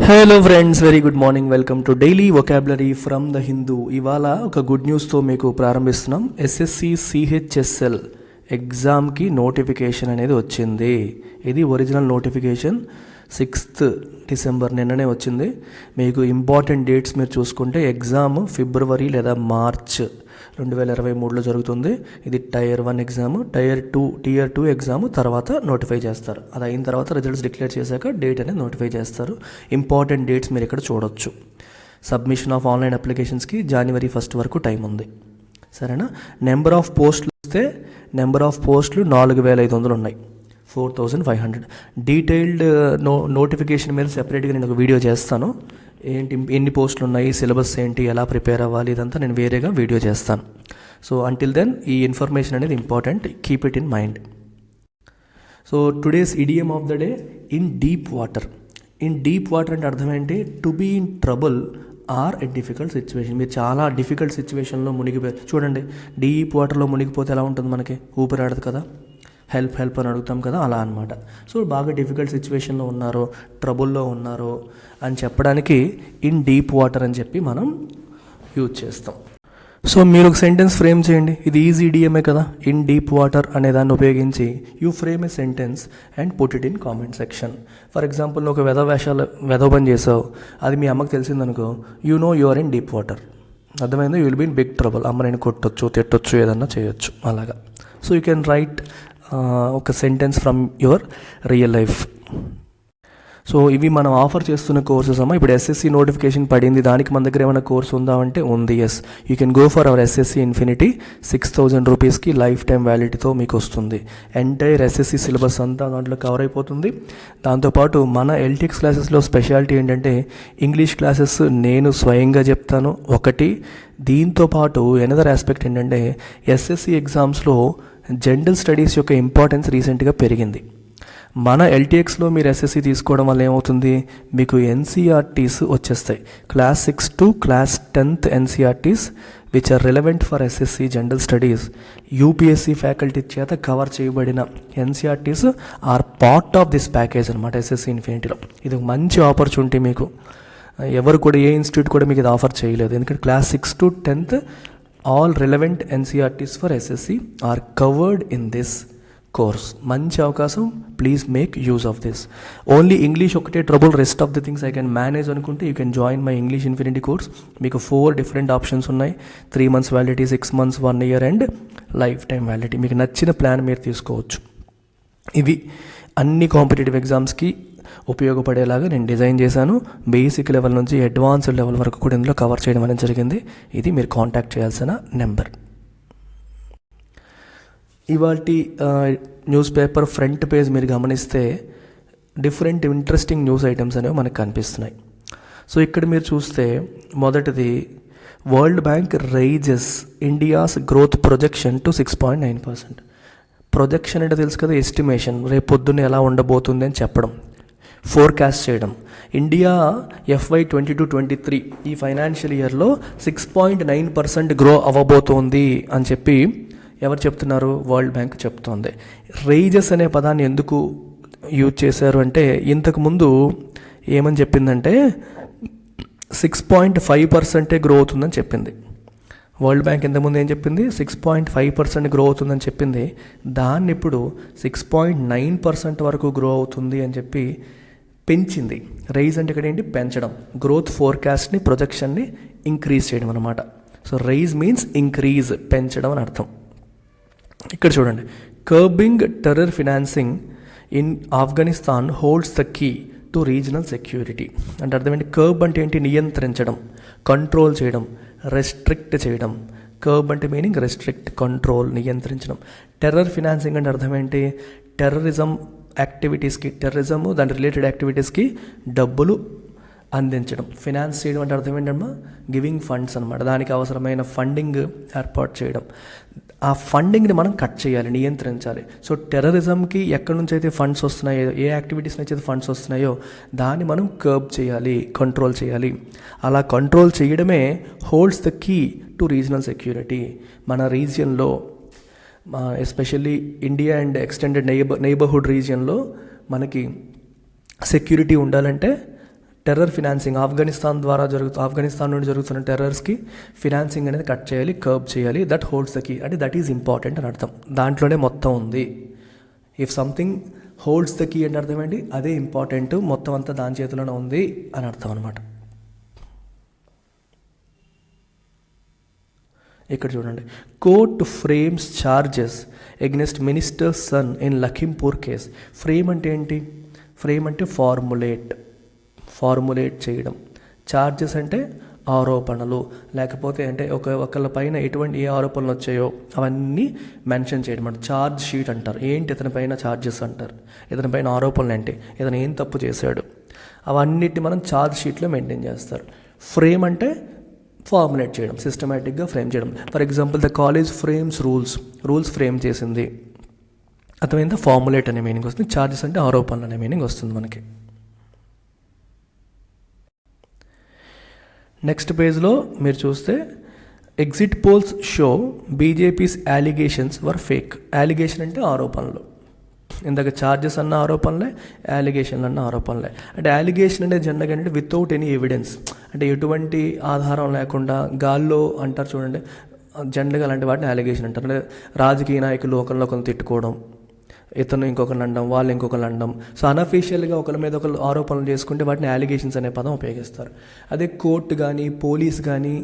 Hello friends, very good morning. Welcome to daily vocabulary from the Hindu. ఇవాళ ఒక good న్యూస్తో మీకు ప్రారంభిస్తున్నాం. SSC CHSL ఎగ్జామ్కి notification అనేది వచ్చింది. ఇది ఒరిజినల్ నోటిఫికేషన్ 6th డిసెంబర్ నిన్ననే వచ్చింది. మీకు ఇంపార్టెంట్ డేట్స్ మీరు చూసుకుంటే ఎగ్జామ్ ఫిబ్రవరి లేదా మార్చ్ 2023లో జరుగుతుంది. ఇది టైర్ 1 ఎగ్జామ్. టియర్ 2 ఎగ్జామ్ తర్వాత నోటిఫై చేస్తారు. అది అయిన తర్వాత రిజల్ట్స్ డిక్లేర్ చేశాక డేట్ అనేది నోటిఫై చేస్తారు. ఇంపార్టెంట్ డేట్స్ మీరు ఇక్కడ చూడొచ్చు. సబ్మిషన్ ఆఫ్ ఆన్లైన్ అప్లికేషన్స్కి January 1 వరకు టైం ఉంది. సరేనా? నెంబర్ ఆఫ్ పోస్టులు ఇస్తే నెంబర్ ఆఫ్ పోస్టులు 4500 ఉన్నాయి. 4500. డీటెయిల్డ్ నోటిఫికేషన్ మీద సెపరేట్గా నేను ఒక వీడియో చేస్తాను. ఎన్ని పోస్టులు ఉన్నాయి, సిలబస్ ఏంటి, ఎలా ప్రిపేర్ అవ్వాలి, ఇదంతా నేను వేరేగా వీడియో చేస్తాను. సో అంటిల్ దెన్ ఈ ఇన్ఫర్మేషన్ అనేది important. Keep it in mind. So today's idiom of the day, in deep water. In deep water అంటే అర్థం ఏంటి? To be in trouble or a difficult situation. మీరు చాలా డిఫికల్ట్ సిచ్యువేషన్లో మునిగిపోయారు. చూడండి, డీప్ వాటర్లో మునిగిపోతే ఎలా ఉంటుంది? మనకి ఊపిరాడదు కదా, హెల్ప్ అని అడుగుతాం కదా, అలా అనమాట. సో బాగా డిఫికల్ట్ సిచ్యువేషన్లో ఉన్నారు, ట్రబుల్లో ఉన్నారు అని చెప్పడానికి ఇన్ డీప్ వాటర్ అని చెప్పి మనం యూజ్ చేస్తాం. సో మీరు ఒక సెంటెన్స్ ఫ్రేమ్ చేయండి. ఇది ఈజీ ఇడియమే కదా. ఇన్ డీప్ వాటర్ అనే దాన్ని ఉపయోగించి you frame a sentence and put it in comment section. For example, నువ్వు ఒక వెధవ పని చేసావు, అది మీ అమ్మకి తెలిసిందనుకో, you know you are in deep water. అర్థమైందో? You will be in big trouble. అమ్మ నేను కొట్టొచ్చు, తిట్టొచ్చు, ఏదన్నా చేయొచ్చు అలాగా. సో యూ కెన్ రైట్ ఒక sentence from your real life. So ఇవి మనం ఆఫర్ చేస్తున్న కోర్సెస్ అమ్మా. ఇప్పుడు ఎస్ఎస్సి నోటిఫికేషన్ పడింది, దానికి మన దగ్గర ఏమైనా కోర్స్ ఉందా అంటే ఉంది. Yes, you can go for our SSC infinity. 6000 రూపీస్కి లైఫ్ టైం వ్యాలిడిటీతో మీకు వస్తుంది. ఎంటైర్ ఎస్ఎస్సి సిలబస్ అంతా దాంట్లో కవర్ అయిపోతుంది. దాంతోపాటు మన ఎల్టీఎక్స్ క్లాసెస్లో స్పెషాలిటీ ఏంటంటే ఇంగ్లీష్ క్లాసెస్ నేను స్వయంగా చెప్తాను ఒకటి. దీంతోపాటు ఎనదర్ ఆస్పెక్ట్ ఏంటంటే ఎస్ఎస్సి ఎగ్జామ్స్లో జనరల్ స్టడీస్ యొక్క ఇంపార్టెన్స్ రీసెంట్గా పెరిగింది. మన ఎల్టీఎక్స్లో మీరు ఎస్ఎస్సి తీసుకోవడం వల్ల ఏమవుతుంది? మీకు ఎన్సీఆర్టీస్ వచ్చేస్తాయి. Class 6 to class 10th NCERTs which are relevant for SSC general studies. UPSC faculty చేత కవర్ చేయబడిన NCERTs are part of this package అనమాట ఎస్ఎస్సి ఇన్ఫినిటీలో. ఇది ఒక మంచి ఆపర్చునిటీ మీకు. ఎవరు కూడా, ఏ ఇన్స్టిట్యూట్ కూడా మీకు ఇది ఆఫర్ చేయలేదు. ఎందుకంటే class 6 to 10th all relevant NCERTs for SSC are covered in this course. మంచి అవకాశం. Please make use of this. Only English ఒకటే trouble, rest of the things I can manage అనుకుంటే you can join my English infinity course. మీకు 4 different options ఉన్నాయి. 3 months validity, 6 months, 1 year and lifetime validity. మీకు నచ్చిన plan మీరు తీసుకోవచ్చు. ఇవి అన్ని కాంపిటేటివ్ ఎగ్జామ్స్కి ఉపయోగపడేలాగా నేను డిజైన్ చేశాను. బేసిక్ లెవెల్ నుంచి అడ్వాన్స్డ్ లెవెల్ వరకు కూడా ఇందులో కవర్ చేయడం అనేది జరిగింది. ఇది మీరు కాంటాక్ట్ చేయాల్సిన నెంబర్. ఇవాల్టి న్యూస్ పేపర్ ఫ్రంట్ పేజ్ మీరు గమనిస్తే డిఫరెంట్ ఇంట్రెస్టింగ్ న్యూస్ ఐటమ్స్ అనేవి మనకు కనిపిస్తున్నాయి. సో ఇక్కడ మీరు చూస్తే మొదటిది, world bank raises India's growth projection to 6.9%. Projection అంటే తెలుసు కదా, ఎస్టిమేషన్, రేపు పొద్దున్న ఎలా ఉండబోతుంది అని చెప్పడం, ఫోర్కాస్ట్ చేయడం. ఇండియా FY 2022-23 ఈ ఫైనాన్షియల్ ఇయర్లో 6.9% గ్రో అవ్వబోతోంది అని చెప్పి ఎవరు చెప్తున్నారు? వరల్డ్ బ్యాంక్ చెప్తోంది. రైజెస్ అనే పదాన్ని ఎందుకు యూజ్ చేశారు అంటే, ఇంతకుముందు ఏమని చెప్పిందంటే 6.5% గ్రో అవుతుందని చెప్పింది. వరల్డ్ బ్యాంక్ ఇంతకుముందు ఏం చెప్పింది? 6.5% గ్రో అవుతుందని చెప్పింది. దాన్ని ఇప్పుడు 6.9% వరకు గ్రో అవుతుంది అని చెప్పి పెంచింది. రైజ్ అంటే ఇక్కడ ఏంటి? పెంచడం. గ్రోత్ ఫోర్కాస్ట్ని, ప్రొజెక్షన్ని ఇంక్రీజ్ చేయడం అనమాట. సో రైజ్ మీన్స్ ఇంక్రీజ్, పెంచడం అని అర్థం. ఇక్కడ చూడండి, curbing terror financing in Afghanistan holds the key to regional security. అంటే అర్థం ఏంటి? కర్బ్ అంటే ఏంటి? నియంత్రించడం, కంట్రోల్ చేయడం, రెస్ట్రిక్ట్ చేయడం. కర్బ్ అంటే మీనింగ్ రెస్ట్రిక్ట్, కంట్రోల్, నియంత్రించడం. టెర్రర్ ఫినాన్సింగ్ అంటే అర్థం ఏంటి? టెర్రరిజం యాక్టివిటీస్కి, టెర్రరిజము దాని రిలేటెడ్ యాక్టివిటీస్కి డబ్బులు అందించడం. ఫినాన్స్ చేయడం అంటే అర్థం ఏంటమ్మా? గివింగ్ ఫండ్స్ అనమాట. దానికి అవసరమైన ఫండింగ్ ఏర్పాటు చేయడం. ఆ ఫండింగ్ని మనం కట్ చేయాలి, నియంత్రించాలి. సో టెర్రరిజంకి ఎక్కడి నుంచి అయితే ఫండ్స్ వస్తున్నాయో, ఏ యాక్టివిటీస్ నుంచి అయితే ఫండ్స్ వస్తున్నాయో దాన్ని మనం కర్బ్ చేయాలి, కంట్రోల్ చేయాలి. అలా కంట్రోల్ చేయడమే holds the key to regional security. మన రీజియన్లో, especially India and extended neighbourhood రీజియన్లో మనకి సెక్యూరిటీ ఉండాలంటే టెర్రర్ ఫినాన్సింగ్, ఆఫ్ఘనిస్తాన్ నుండి జరుగుతున్న టెర్రర్స్కి ఫినాన్సింగ్ అనేది కట్ చేయాలి, కర్బ్ చేయాలి. దట్ హోల్డ్స్ ద కీ, అంటే దట్ ఈజ్ ఇంపార్టెంట్ అని అర్థం. దాంట్లోనే మొత్తం ఉంది. If something holds the key అంటే అర్థం ఏంటి, అదే ఇంపార్టెంట్, మొత్తం అంతా దాని చేతిలోనే ఉంది అని అర్థం అనమాట. ఇక్కడ చూడండి, court frames charges against minister son in Lakhimpur case. Frame అంటే ఏంటి? ఫ్రేమ్ అంటే ఫార్ములేట్ చేయడం. ఛార్జెస్ అంటే ఆరోపణలు, లేకపోతే అంటే ఒకళ్ళ పైన ఎటువంటి ఏ ఆరోపణలు వచ్చాయో అవన్నీ మెన్షన్ చేయడం అంటే ఛార్జ్ షీట్ అంటారు. ఏంటి ఇతని పైన ఛార్జెస్ అంటారు, ఇతని పైన ఆరోపణలు ఏంటి, ఇతను ఏం తప్పు చేశాడు, అవన్నిటిని మనం ఛార్జ్ షీట్లో మెయింటైన్ చేస్తారు. ఫ్రేమ్ అంటే ఫార్ములేట్ చేయడం, సిస్టమేటిక్గా ఫ్రేమ్ చేయడం. For example the college frames rules frame చేసింది. అర్థమైందా? ఫార్ములేట్ అనే మీనింగ్ వస్తుంది. ఛార్జెస్ అంటే ఆరోపణలు అనే మీనింగ్ వస్తుంది మనకి. నెక్స్ట్ పేజ్లో మీరు చూస్తే exit polls show BJP's allegations were fake. Allegation అంటే ఆరోపణలు. ఇందాక ఛార్జెస్ అన్న ఆరోపణలే, అలిగేషన్లు అన్న ఆరోపణలే. అంటే అలిగేషన్ అంటే జనరల్గా అంటే వితౌట్ ఎనీ ఎవిడెన్స్, అంటే ఎటువంటి ఆధారం లేకుండా గాల్లో అంటారు చూడండి, జనరల్గా అలాంటి వాటిని అలిగేషన్ అంటారు. అంటే రాజకీయ నాయకులు ఒకరిని తిట్టుకోవడం, ఇతను ఇంకొకరిని అనడం, వాళ్ళు ఇంకొకరిని అనడం. సో అనఫీషియల్గా ఒకరి మీద ఒకరు ఆరోపణలు చేసుకుంటే వాటిని అలిగేషన్స్ అనే పదం ఉపయోగిస్తారు. అదే కోర్టు కానీ పోలీస్ కానీ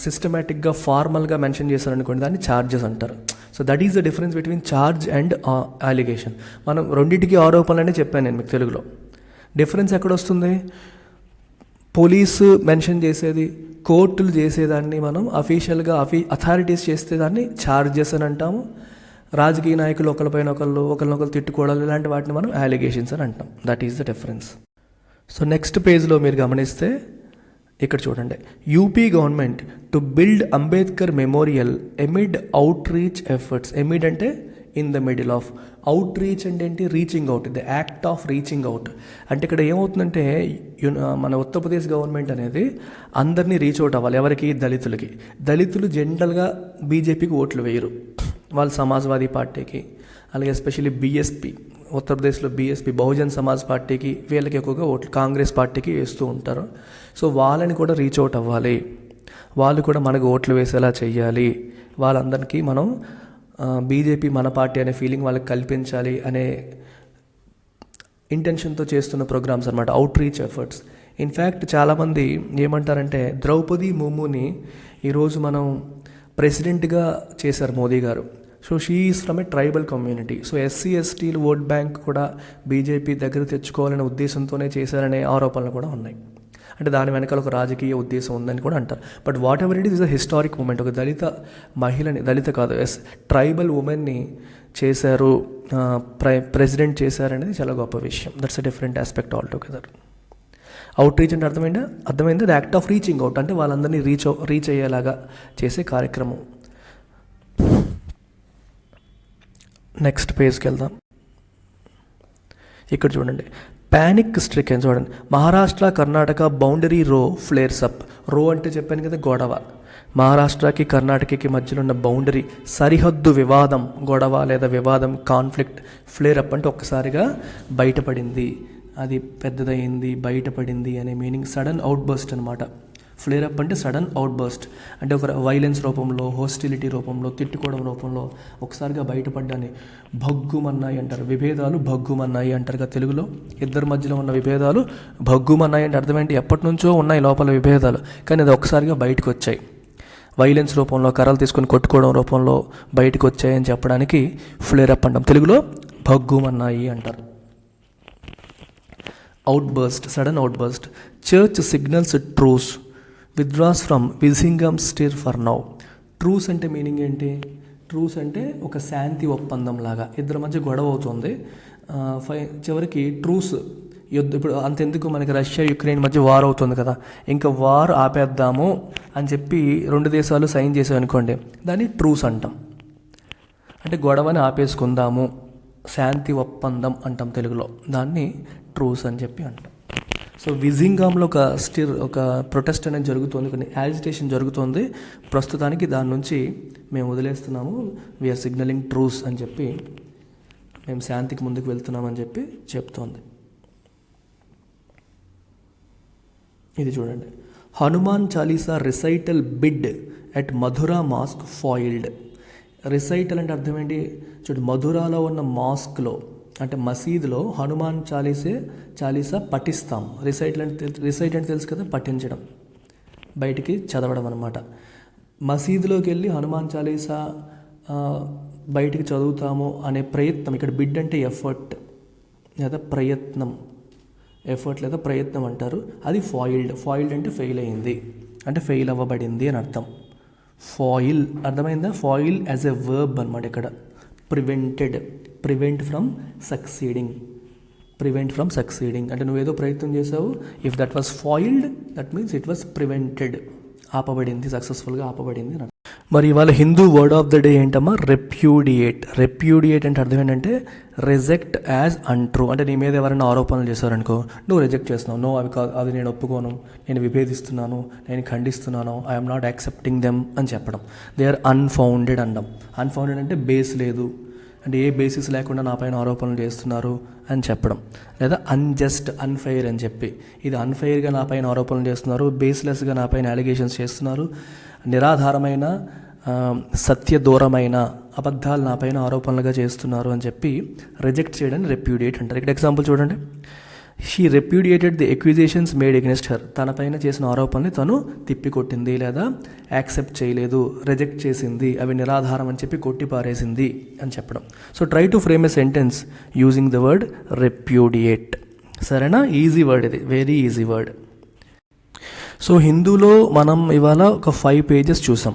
సిస్టమేటిక్గా ఫార్మల్గా మెన్షన్ చేశారనుకోండి, దాన్ని ఛార్జెస్ అంటారు. So that is the difference between charge and allegation. మనం రెండింటికి ఆరోపణలనే చెప్పాను నేను మీకు తెలుగులో. డిఫరెన్స్ ఎక్కడొస్తుంది? పోలీసు మెన్షన్ చేసేది, కోర్టులు చేసేదాన్ని మనం అఫీషియల్గా అథారిటీస్ చేస్తే దాన్ని ఛార్జెస్ అని అంటాము. రాజకీయ నాయకులు ఒకరినొకరు తిట్టుకోవడం, ఇలాంటి వాటిని మనం అలిగేషన్స్ అని అంటాం. That is the difference. So next పేజ్లో మీరు గమనిస్తే ఇక్కడ చూడండి, UP government to build Ambedkar memorial amid outreach efforts. Amid అంటే in the middle of, outreach అంటే ఏంటి? Reaching out, the act of reaching out. అంటే ఇక్కడ ఏమవుతుందంటే మన ఉత్తరప్రదేశ్ గవర్నమెంట్ అనేది అందరినీ రీచ్ అవుట్ అవ్వాలి. ఎవరికి? దళితులు జనరల్గా బీజేపీకి ఓట్లు వేయరు, వాళ్ళు సమాజ్వాదీ పార్టీకి, అలాగే ఎస్పెషల్లీ బీఎస్పీ, ఉత్తరప్రదేశ్లో బీఎస్పీ బహుజన్ సమాజ్ పార్టీకి, వీళ్ళకి ఎక్కువగా ఓట్లు కాంగ్రెస్ పార్టీకి వేస్తూ ఉంటారు. సో వాళ్ళని కూడా రీచ్ అవుట్ అవ్వాలి, వాళ్ళు కూడా మనకు ఓట్లు వేసేలా చెయ్యాలి, వాళ్ళందరికీ మనం బీజేపీ మన పార్టీ అనే ఫీలింగ్ వాళ్ళకి కల్పించాలి అనే ఇంటెన్షన్తో చేస్తున్న ప్రోగ్రామ్స్ అనమాట, అవుట్ రీచ్ ఎఫర్ట్స్. ఇన్ఫ్యాక్ట్ చాలామంది ఏమంటారంటే ద్రౌపది ముర్ముని ఈరోజు మనం ప్రెసిడెంట్గా చేశారు మోదీ గారు. So she is from A tribal community. So SC ఎస్టీలు ఓట్ బ్యాంక్ కూడా బీజేపీ దగ్గర తెచ్చుకోవాలనే ఉద్దేశంతోనే చేశారనే ఆరోపణలు కూడా ఉన్నాయి. అంటే దాని వెనకాల ఒక రాజకీయ ఉద్దేశం ఉందని కూడా అంటారు. But whatever it is a historic moment. ఒక దళిత మహిళని, ట్రైబల్ ఉమెన్ని చేశారు, ప్రెసిడెంట్ చేశారనేది చాలా గొప్ప విషయం. That's a different aspect all together. Out reach అంటే అర్థమైంది the act of reaching out, అంటే వాళ్ళందరినీ రీచ్ అయ్యేలాగా చేసే కార్యక్రమం. నెక్స్ట్ పేజ్కి వెళ్దాం. ఇక్కడ చూడండి, ప్యానిక్ స్ట్రికెన్. చూడండి, మహారాష్ట్ర కర్ణాటక బౌండరీ రో ఫ్లేర్స్ అప్. రో అంటే చెప్పాను కదా గొడవ. మహారాష్ట్రకి కర్ణాటకకి మధ్యలో ఉన్న బౌండరీ సరిహద్దు వివాదం, గొడవ లేదా వివాదం, కాన్ఫ్లిక్ట్. ఫ్లేర్ అప్ అంటే ఒక్కసారిగా బయటపడింది, అది పెద్దదయ్యింది, బయటపడింది అనే మీనింగ్. సడన్ అవుట్ బర్స్ట్ అనమాట. ఫ్లేర్ అప్ అంటే సడన్ అవుట్ బర్స్ట్, అంటే ఒక వైలెన్స్ రూపంలో, హోస్టిలిటీ రూపంలో, తిట్టుకోవడం రూపంలో ఒకసారిగా బయటపడ్డాని. భగ్గుమన్నాయి అంటారు, విభేదాలు భగ్గుమన్నాయి అంటారు కదా తెలుగులో. ఇద్దరి మధ్యలో ఉన్న విభేదాలు భగ్గుమన్నాయి అంటే అర్థం ఏంటి? ఎప్పటి నుంచో ఉన్నాయి లోపల విభేదాలు, కానీ అది ఒకసారిగా బయటకు వచ్చాయి. వైలెన్స్ రూపంలో, కర్రలు తీసుకొని కొట్టుకోవడం రూపంలో బయటకు వచ్చాయని చెప్పడానికి ఫ్లేర్ అప్ అంటాం. తెలుగులో భగ్గుమన్నాయి అంటారు. Outburst, sudden outburst. Church signals truce, withdraws from Vizhinjam stir for now. Truce అంటే మీనింగ్ ఏంటి? ట్రూస్ అంటే ఒక శాంతి ఒప్పందం లాగా, ఇద్దరి మధ్య గొడవ అవుతుంది, చివరికి ట్రూస్ యుద్ధం. ఇప్పుడు అంతెందుకు, మనకి రష్యా యుక్రెయిన్ మధ్య వార్ అవుతుంది కదా, ఇంకా వార్ ఆపేద్దాము అని చెప్పి రెండు దేశాలు సైన్ చేసామనుకోండి, దాన్ని ట్రూస్ అంటాం. అంటే గొడవని ఆపేసుకుందాము, శాంతి ఒప్పందం అంటాం తెలుగులో, దాన్ని ట్రూస్ అని చెప్పి అంటాం. సో విజింగామ్లో ఒక ప్రొటెస్ట్ అనేది జరుగుతుంది, కొన్ని యాజిటేషన్ జరుగుతుంది. ప్రస్తుతానికి దాని నుంచి మేము వదిలేస్తున్నాము, వీఆర్ సిగ్నలింగ్ ట్రూస్ అని చెప్పి, మేము శాంతికి ముందుకు వెళ్తున్నామని చెప్పి చెప్తోంది. ఇది చూడండి, Hanuman Chalisa recital bid at Mathura mosque foiled. Recital అంటే అర్థం ఏంటి? చూడు, మధురాలో ఉన్న మాస్క్లో అంటే మసీదులో హనుమాన్ చాలీసా పఠిస్తాం. రిసైట్ అంటే తెలుసు కదా, పఠించడం, బయటికి చదవడం అనమాట. మసీదులోకి వెళ్ళి హనుమాన్ చాలీసా బయటికి చదువుతాము అనే ప్రయత్నం, ఇక్కడ బిడ్ అంటే ఎఫర్ట్ లేదా ప్రయత్నం, ఎఫర్ట్ లేదా ప్రయత్నం అంటారు. అది ఫాయిల్డ్ అంటే ఫెయిల్ అయింది, అంటే ఫెయిల్ అవ్వబడింది అని అర్థం. ఫాయిల్ అర్థమైందా? ఫాయిల్ యాజ్ ఎ వర్బ్ అనమాట. ఇక్కడ ప్రివెంట్ ఫ్రమ్ సక్సీడింగ్ అంటే నువ్వేదో ప్రయత్నం చేసావు, if that was foiled that means it was prevented, ఆపబడింది, సక్సెస్ఫుల్గా ఆపబడింది అని. మరి ఇవాళ Hindu word of the day ఏంటమ్మా? రెప్యూడియేట్ అంటే అర్థం ఏంటంటే రిజెక్ట్ యాజ్ అన్ట్రూ. అంటే నీ మీద ఎవరైనా ఆరోపణలు చేశారనుకో, నువ్వు రిజెక్ట్ చేస్తున్నావు, నో అవి నేను ఒప్పుకోను, నేను విభేదిస్తున్నాను, నేను ఖండిస్తున్నాను, ఐఎమ్ నాట్ యాక్సెప్టింగ్ దెమ్ అని చెప్పడం. దే ఆర్ అన్ఫౌండెడ్ అనడం. అన్ఫౌండెడ్ అంటే బేస్ లేదు, అంటే ఏ బేసిస్ లేకుండా నా పైన ఆరోపణలు చేస్తున్నారు అని చెప్పడం. లేదా అన్జస్ట్, అన్ఫెయిర్ అని చెప్పి, ఇది అన్ఫెయిర్గా నా పైన ఆరోపణలు చేస్తున్నారు, బేస్లెస్గా నా పైన అలిగేషన్స్ చేస్తున్నారు, నిరాధారమైన సత్యదూరమైన అబద్ధాలు నా పైన ఆరోపణలుగా చేస్తున్నారు అని చెప్పి రిజెక్ట్ చేయడాన్ని రెప్యూడియేట్ అంటారు. ఇక్కడ ఎగ్జాంపుల్ చూడండి, she repudiated the accusations made against her. తన పైన చేసిన ఆరోపణని తను తిప్పికొట్టింది లేదా యాక్సెప్ట్ చేయలేదు, రిజెక్ట్ చేసింది, అవి నిరాధారం అని చెప్పి కొట్టిపారేసింది అని చెప్పడం. So try to frame a sentence using the word repudiate. సరేనా? ఈజీ వర్డ్ ఇది, వెరీ ఈజీ వర్డ్. సో హిందూలో మనం ఇవాళ ఒక 5 పేజెస్ చూసాం.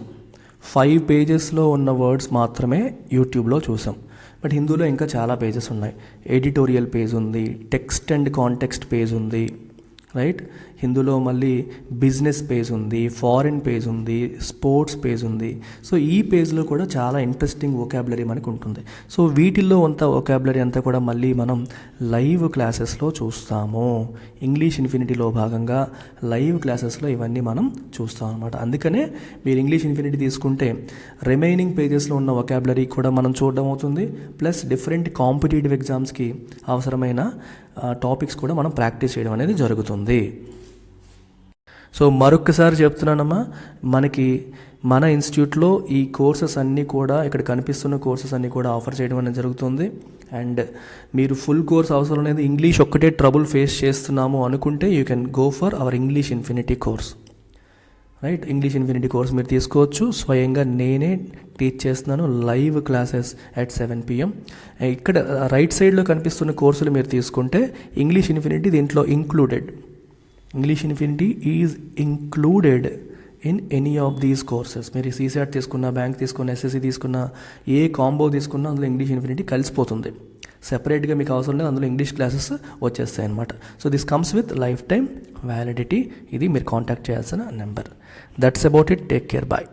5 పేజెస్లో ఉన్న వర్డ్స్ మాత్రమే యూట్యూబ్లో చూసాం. బట్ హిందూలో ఇంకా చాలా పేజెస్ ఉన్నాయి. ఎడిటోరియల్ పేజ్ ఉంది, టెక్స్ట్ అండ్ కాంటెక్స్ట్ పేజ్ ఉంది, రైట్? హిందూలో మళ్ళీ బిజినెస్ పేజ్ ఉంది, ఫారిన్ పేజ్ ఉంది, స్పోర్ట్స్ పేజ్ ఉంది. సో ఈ పేజ్లో కూడా చాలా ఇంట్రెస్టింగ్ వొకాబులరీ మనకు ఉంటుంది. సో వీటిల్లో అంత వొకాబులరీ అంతా కూడా మళ్ళీ మనం లైవ్ క్లాసెస్లో చూస్తాము. ఇంగ్లీష్ ఇన్ఫినిటీలో భాగంగా లైవ్ క్లాసెస్లో ఇవన్నీ మనం చూస్తాం అనమాట. అందుకనే మీరు ఇంగ్లీష్ ఇన్ఫినిటీ తీసుకుంటే రిమైనింగ్ పేజెస్లో ఉన్న వొకాబులరీ కూడా మనం చూడడం అవుతుంది. ప్లస్ డిఫరెంట్ కాంపిటేటివ్ ఎగ్జామ్స్కి అవసరమైన టాపిక్స్ కూడా మనం ప్రాక్టీస్ చేయడం అనేది జరుగుతుంది. సో మరొకసారి చెప్తున్నానమ్మా, మన ఇన్స్టిట్యూట్లో ఈ కోర్సెస్ అన్నీ కూడా, ఇక్కడ కనిపిస్తున్న కోర్సెస్ అన్నీ కూడా ఆఫర్ చేయడం అనేది జరుగుతుంది. అండ్ మీరు ఫుల్ కోర్స్ అవసరం లేదు, ఇంగ్లీష్ ఒక్కటే ట్రబుల్ ఫేస్ చేస్తున్నాము అనుకుంటే you can go for our English infinity course, right? English infinity course మీరు తీసుకోవచ్చు. స్వయంగా నేనే టీచ్ చేస్తున్నాను, లైవ్ క్లాసెస్ అట్ 7 PM. ఇక్కడ రైట్ సైడ్లో కనిపిస్తున్న కోర్సులు మీరు తీసుకుంటే ఇంగ్లీష్ ఇన్ఫినిటీ దీంట్లో included. English infinity is included in any of these courses. మీరు CSAT తీసుకున్న, బ్యాంక్ తీసుకున్న, SSC తీసుకున్న, ఏ కాంబో తీసుకున్నా అందులో ఇంగ్లీష్ ఇన్ఫినిటీ కలిసిపోతుంది. సెపరేట్గా మీకు అవసరం లేదు, అందులో ఇంగ్లీష్ క్లాసెస్ వచ్చేస్తాయి అనమాట. So this comes with lifetime validity. ఇది మీరు కాంటాక్ట్ చేయాల్సిన number. That's about it. Take care. Bye.